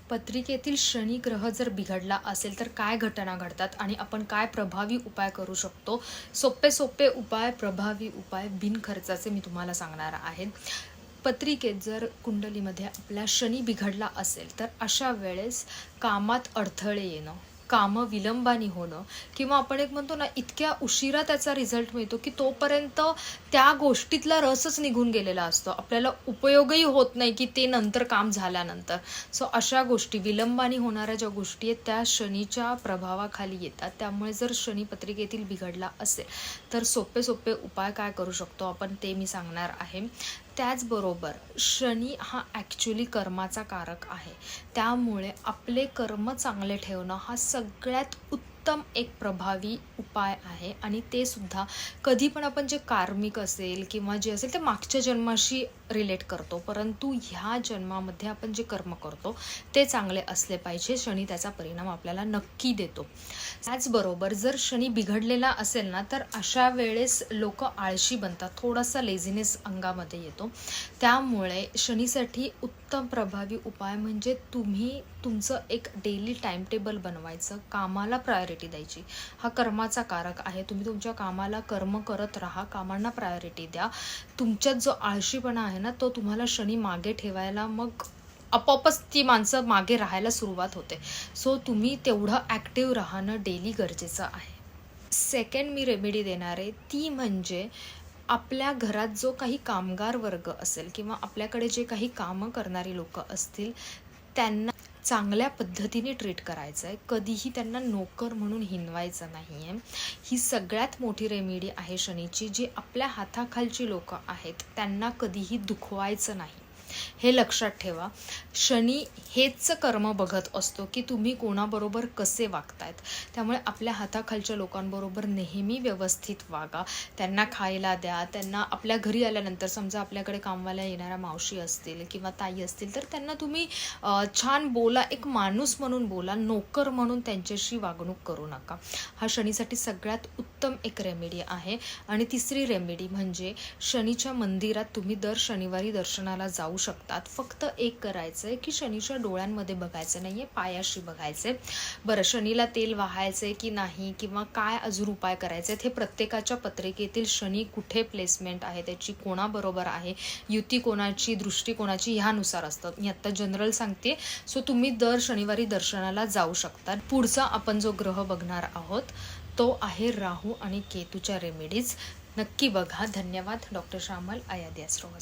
पत्रिकेतील शनी ग्रह जर बिघडला असेल तर काय घटना घडतात आणि आपण काय प्रभावी उपाय करू शकतो. सोपे उपाय, प्रभावी उपाय, बिनखर्चाचे मी तुम्हाला सांगणार आहे. पत्रिकेत जर कुंडलीमध्ये आपला शनी बिघडला असेल तर अशा वेळेस कामात अडथळे येणं, कामं विलंबाने होणं किंवा आपण एक म्हणतो ना, इतक्या उशिरा त्याचा रिझल्ट मिळतो की तोपर्यंत त्या गोष्टीतला रसच निघून गेलेला असतो. आपल्याला उपयोगही होत नाही की ते नंतर काम झाल्यानंतर. सो अशा गोष्टी, विलंबाने होणाऱ्या ज्या गोष्टी आहेत त्या शनीच्या प्रभावाखाली येतात. त्यामुळे जर शनी पत्रिकेतील बिघडला असेल तर सोपे उपाय काय करू शकतो आपण ते मी सांगणार आहे. त्याचबरोबर शनी हा ॲक्च्युली कर्माचा कारक आहे. त्यामुळे आपले कर्म चांगले ठेवणं हा सगळ्यात उत्तम एक प्रभावी उपाय आहे. आणि ते सुद्धा कधी पण आपण जे कार्मिक असेल किंवा जे असेल ते मागच्या जन्माशी रिलेट करतो, परंतु ह्या जन्मामध्ये आपण जे कर्म करतो ते चांगले असले पाहिजे. शनी त्याचा परिणाम आपल्याला नक्की देतो. त्याचबरोबर जर शनी बिघडलेला असेल ना तर अशा वेळेस लोक आळशी बनतात, थोडासा लेझिनेस अंगामध्ये येतो. त्यामुळे शनीसाठी उत्तम प्रभावी उपाय म्हणजे तुम्ही तुमचं एक डेली टाइम टेबल बनवायचं, कामाला प्रायोरिटी द्यायची. हा कर्माचा कारक आहे. तुम्ही तुमच्या कामाला कर्म करत राहा, कामांना प्रायोरिटी द्या. तुमच्यात जो आळशीपणा आहे ना तो तुम्हाला शनी मागे ठेवायला, मग आपोआपच ती माणसं मागे राहायला सुरुवात होते. सो तुम्ही तेवढं ॲक्टिव्ह राहणं डेली गरजेचं आहे. सेकंड मी रेमेडी देणार आहे ती म्हणजे आपल्या घरात जो काही कामगार वर्ग असेल किंवा आपल्याकडे जे काही कामं करणारी लोक असतील त्यांना चांगल्या पद्धतीने ट्रीट करायचं आहे. कधीही त्यांना नोकर म्हणून हिणवायचं नाही आहे. ही सगळ्यात मोठी रेमेडी आहे शनीची. जी आपल्या हाताखालची लोक आहेत त्यांना कधीही दुखवायचं नाही, हे लक्षात ठेवा. शनी हेच कर्म बघत असतो की तुम्ही कोणाबरोबर कसे वागतायत. त्यामुळे आपल्या हाताखालच्या लोकांबरोबर नेहमी व्यवस्थित वागा, त्यांना खायला द्या. त्यांना आपल्या घरी आल्यानंतर समजा आपल्याकडे कामवाल्या येणाऱ्या मावशी असतील किंवा ताई असतील तर त्यांना तुम्ही छान बोला, एक माणूस म्हणून बोला, नोकर म्हणून त्यांच्याशी वागणूक करू नका. हा शनीसाठी सगळ्यात उत्तम एक रेमेडी आहे. आणि तिसरी रेमेडी म्हणजे शनीच्या मंदिरात तुम्ही दर शनिवारी दर्शनाला जाऊ शकतात. फक्त एक करायचं आहे की शनीच्या डोळ्यांमध्ये बघायचं नाही आहे, पायाशी बघायचं आहे. बरं, शनीला तेल वाहायचं की नाही किंवा काय अजून उपाय करायचे हे प्रत्येकाच्या पत्रिकेतील शनी कुठे प्लेसमेंट आहे, त्याची कोणाबरोबर आहे, युती कोणाची, दृष्टी कोणाची, ह्यानुसार असतं. मी आत्ता जनरल सांगते. सो तुम्ही दर शनिवारी दर्शनाला जाऊ शकता. पुढचा आपण जो ग्रह बघणार आहोत तो आहे राहू आणि केतूच्या रेमेडीज. नक्की बघा. धन्यवाद. Doctor Shyamal, अयादी astrologer.